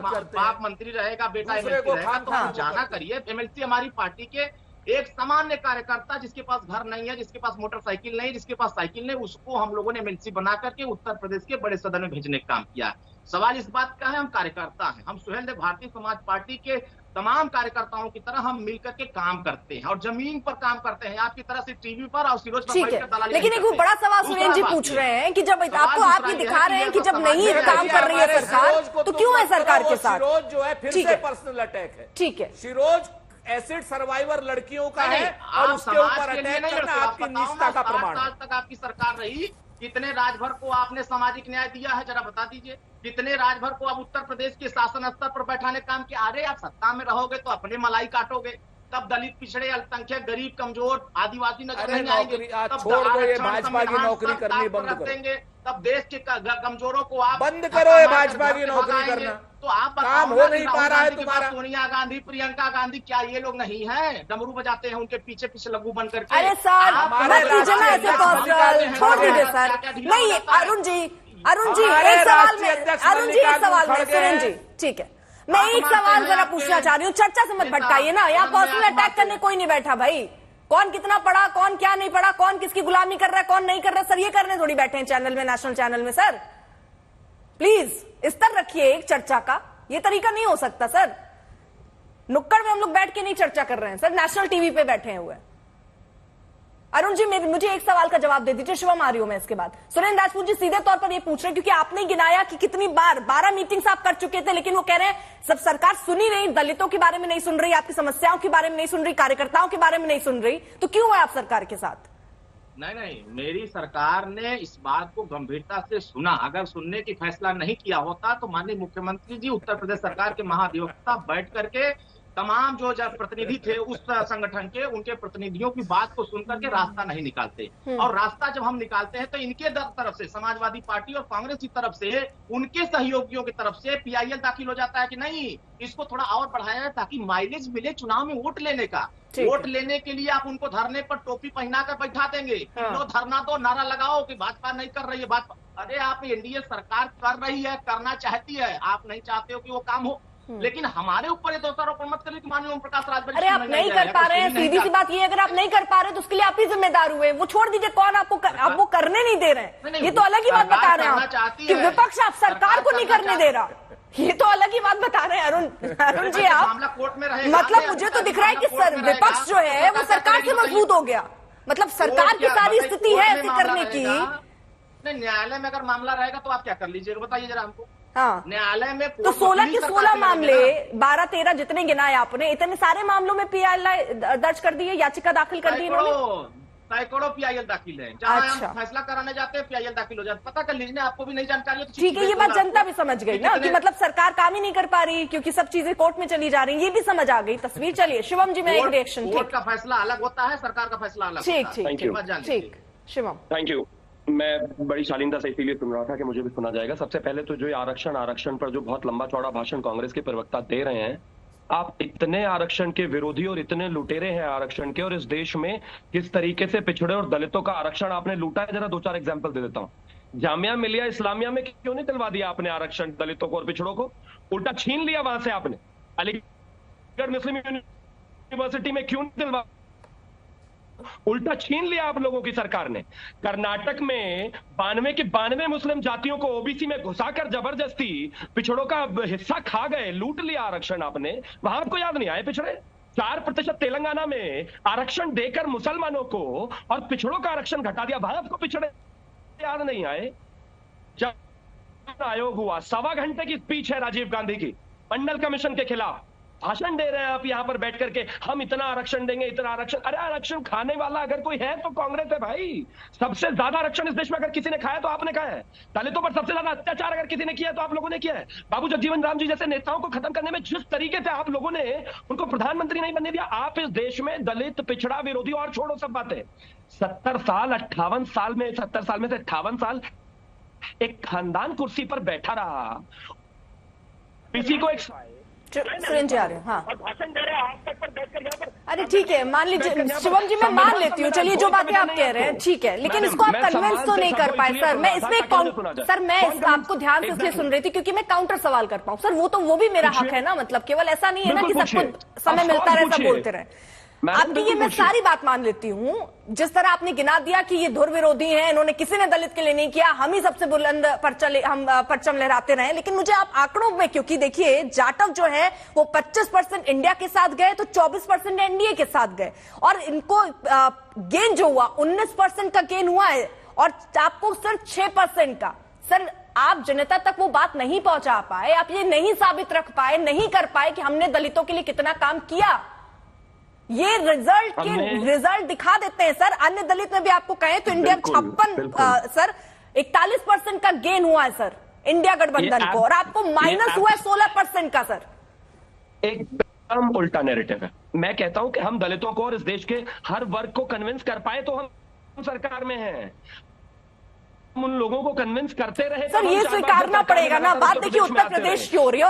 बाप मंत्री रहेगा, बेटा एमएलसी रहेगा, तो हम जाना करिए। एमएलसी हमारी पार्टी के एक सामान्य कार्यकर्ता, जिसके पास घर नहीं है, जिसके पास मोटरसाइकिल नहीं, जिसके पास साइकिल नहीं, उसको हम लोगों ने एमएलसी बना करके उत्तर प्रदेश के बड़े सदन में भेजने का काम किया। सवाल इस बात का है, हम कार्यकर्ता हैं, हम सुहेल देव भारतीय समाज पार्टी के तमाम कार्यकर्ताओं की तरह हम मिलकर के काम करते हैं और जमीन पर काम करते हैं, आपकी तरह से टीवी पर और सिरोज पर बैठकर दलाली। लेकिन एक बड़ा सवाल सुरेंद्र जी पूछ रहे हैं कि जब आपको आप ये दिखा रहे हैं कि जब नहीं काम कर रही है सरकार, तो क्यों है सरकार के साथ? शिरोज जो है फिर से पर्सनल अटैक है। ठीक है, शिरोज एसिड सर्वाइवर लड़कियों का है और उसके ऊपर अटैक करना आपकी निष्ठा का प्रमाण है। 7 साल तक आपकी सरकार रही, कितने राजभर को आपने सामाजिक न्याय दिया है, जरा बता दीजिए। कितने राजभर को आप उत्तर प्रदेश के शासन स्तर पर बैठाने काम किया? अरे आप सत्ता में रहोगे तो अपने मलाई काटोगे, तब दलित, पिछड़े, अल्पसंख्यक, गरीब, कमजोर, आदिवासी नजर नहीं आएंगे, तब भाजपा की नौकरी करनी बंद करो, तब देश के कमजोरों को आप बंद करो, भाजपा की नौकरी करना। तो आप काम हो नहीं पा रहा है तुम्हारा। सोनिया गांधी, प्रियंका गांधी, क्या ये लोग नहीं है? डमरू बजाते हैं उनके पीछे पीछे लघु बन करके। अरे सर मत कीजिए ना ऐसे पर्सनल, छोड़ दीजिए सर। नहीं अरुण जी एक सवाल में, अरुण जी एक सवाल में, सुरेंद्र जी ठीक है, मैं एक सवाल जरा पूछना चाह रही हूँ, चर्चा से मत भटकाइए ना। यहाँ पर्सनल अटैक करने कोई नहीं बैठा भाई। कौन कितना पढ़ा, कौन क्या नहीं पढ़ा, कौन किसकी गुलामी कर रहा है, कौन नहीं कर रहा है, सर ये करने थोड़ी बैठे हैं चैनल में, नेशनल चैनल में। सर प्लीज स्तर रखिए एक चर्चा का, ये तरीका नहीं हो सकता सर। नुक्कड़ में हम लोग बैठ के नहीं चर्चा कर रहे हैं सर, नेशनल टीवी पे बैठे हुए। अरुण जी मुझे एक सवाल का जवाब दे दीजिए, शिवम आ रही हूं मैं इसके बाद। सुरेंद्र राजपूत जी सीधे तौर पर ये पूछ रहे हैं, क्योंकि आपने गिनाया कि कितनी बार 12 मीटिंग्स आप कर चुके थे, लेकिन वो कह रहे हैं सब सरकार सुन ही नहीं, दलितों के बारे में नहीं सुन रही, आपकी समस्याओं के बारे में नहीं सुन रही, कार्यकर्ताओं के बारे में नहीं सुन रही, तो क्यों है आप सरकार के साथ? नहीं, मेरी सरकार ने इस बात को गंभीरता से सुना। अगर सुनने की फैसला नहीं किया होता तो माननीय मुख्यमंत्री जी उत्तर प्रदेश सरकार के महाधिवक्ता बैठ करके तमाम जो प्रतिनिधि थे उस संगठन के, उनके प्रतिनिधियों की बात को सुनकर के रास्ता नहीं निकालते। और रास्ता जब हम निकालते हैं तो इनके तरफ से, समाजवादी पार्टी और कांग्रेस की तरफ से, उनके सहयोगियों की तरफ से पीआईएल दाखिल हो जाता है कि नहीं इसको थोड़ा और बढ़ाया जाए ताकि माइलेज मिले चुनाव में वोट लेने का। वोट लेने के लिए आप उनको धरने पर टोपी पहना कर बैठा देंगे, लो धरना दो, नारा लगाओ कि भाजपा नहीं कर रही है, भाजपा। अरे आप एनडीए सरकार कर रही है, करना चाहती है, आप नहीं चाहते हो कि वो काम हो, लेकिन हमारे ऊपर ये दोषारोपण मत करिए कि माननीय ओम प्रकाश राजभर। अरे आप नहीं कर पा रहे हैं, सीधी सी बात ये, अगर आप नहीं कर पा रहे तो उसके लिए आप ही जिम्मेदार हुए। वो छोड़ दीजिए, कौन आपको आप वो करने नहीं दे रहे हैं, ये तो अलग ही बात बता रहे हैं आप कि विपक्ष आप सरकार को नहीं करने दे रहा, ये तो अलग ही बात बता रहे हैं। अरुण जी आप मतलब मुझे तो दिख रहा है कि सर विपक्ष जो है वो सरकार से मजबूत हो गया, मतलब सरकार की सारी स्थिति है ऐसे करने की। न्यायालय में अगर मामला रहेगा तो आप क्या कर लीजिएगा, बताइए जरा हमको। हाँ, न्यायालय में तो 16 के 16 मामले, 12-13 जितने गिनाए आपने, इतने सारे मामलों में पीआईएल दर्ज कर दी है, याचिका दाखिल कर दी इन्होंने। सैकड़ों पीआईएल दाखिल है, जहां हम फैसला कराने जाते हैं पीआईएल दाखिल हो जाते। पता कर लीजिए, आपको भी नहीं जानकारी हो तो ठीक है, ये बात जनता भी समझ गई ना कि मतलब सरकार काम ही नहीं कर पा रही क्योंकि सब चीजें कोर्ट में चली जा रही है, ये भी समझ आ गई तस्वीर। चलिए शिवम जी, मैं एक रिएक्शन। कोर्ट का फैसला अलग होता है, सरकार का फैसला अलग। ठीक शिवम। Thank you. मैं बड़ी शालीनता से इसीलिए सुन रहा था कि मुझे भी सुना जाएगा। सबसे पहले तो जो आरक्षण पर जो बहुत लंबा चौड़ा भाषण कांग्रेस के प्रवक्ता दे रहे हैं, आप इतने आरक्षण के विरोधी और इतने लुटेरे हैं आरक्षण के, और इस देश में किस तरीके से पिछड़े और दलितों का आरक्षण आपने लूटा है, जरा 2-4 एग्जांपल दे देता हूं। जामिया मिलिया इस्लामिया में क्यों नहीं दिलवा दिया आपने आरक्षण दलितों को और पिछड़ों को? उल्टा छीन लिया वहां से आपने। अलीगढ़ मुस्लिम यूनिवर्सिटी में क्यों नहीं दिलवा, उल्टा छीन लिया आप लोगों की सरकार ने। कर्नाटक में 92 की 92 मुस्लिम जातियों को ओबीसी में घुसाकर जबरदस्ती पिछड़ों का हिस्सा खा गए, लूट लिया आरक्षण आपने। वहां आपको याद नहीं आए पिछड़े? 4% तेलंगाना में आरक्षण देकर मुसलमानों को और पिछड़ों का आरक्षण घटा दिया, वहां आपको पिछड़े याद नहीं आए? जब आयोग हुआ, 1.25 घंटे की स्पीच है राजीव गांधी की मंडल कमीशन के खिलाफ, भाषण दे रहे हैं आप यहां पर बैठ करके, हम इतना आरक्षण देंगे, इतना आरक्षण। अरे आरक्षण खाने वाला अगर कोई है तो कांग्रेस है भाई। सबसे ज्यादा आरक्षण इस देश में अगर किसी ने खाया तो आपने खाया है। दलितों पर सबसे ज्यादा अत्याचार अगर किसी ने किया तो आप लोगों ने किया है। बाबू जगजीवन राम जी जैसे नेताओं को खत्म करने में जिस तरीके से आप लोगों ने उनको प्रधानमंत्री नहीं बनने दिया, आप इस देश में दलित, पिछड़ा, विरोधी, और छोड़ो सब बातें, 70 साल 58 साल में, 70 साल में से 58 साल एक खानदान कुर्सी पर बैठा रहा, किसी को एक सुरेंद्र जी आ रहे हैं, हाँ। और भाषण दे रहे हैं, आज तक पर बैठकर यहाँ पर। अरे ठीक है, मान लीजिए शिवम जी, मैं मान लेती हूँ, चलिए जो बातें आप कह रहे हैं ठीक है, लेकिन इसको आप कन्विंस तो नहीं कर पाए सर। मैं इसमें सर मैं आपको ध्यान से इसलिए सुन रही थी क्योंकि मैं काउंटर सवाल कर पाऊँ सर। वो भी मेरा हक है ना, मतलब केवल ऐसा नहीं है ना कि सबको समय मिलता रहे सब बोलते रहे। आपकी ये मैं सारी बात मान लेती हूँ, जिस तरह आपने गिना दिया कि ये धुर विरोधी हैं, इन्होंने किसी ने दलित के लिए नहीं किया, हम ही सबसे बुलंद परचम लहराते रहे। लेकिन मुझे आप आंकड़ों में, क्योंकि देखिए जाटव जो है वो 25% इंडिया के साथ गए तो 24% एनडीए के साथ गए, और इनको गेन जो हुआ 19% का गेन हुआ है और आपको सिर्फ 6% का। सर आप जनता तक वो बात नहीं पहुंचा पाए, आप ये नहीं साबित रख पाए, नहीं कर पाए कि हमने दलितों के लिए कितना काम किया। ये रिजल्ट दिखा देते हैं सर। अन्य दलित में भी आपको कहें तो इंडिया 41% का गेन हुआ है सर इंडिया गठबंधन को, और आपको माइनस हुआ है 16% का सर। एकदम उल्टा नैरेटिव है। मैं कहता हूं कि हम दलितों को और इस देश के हर वर्ग को कन्विंस कर पाए तो हम सरकार में हैं। उन लोगों को कन्विंस करते रहे सर, ये स्वीकारना पड़ेगा ना। बात देखिए उत्तर प्रदेश की हो रही है।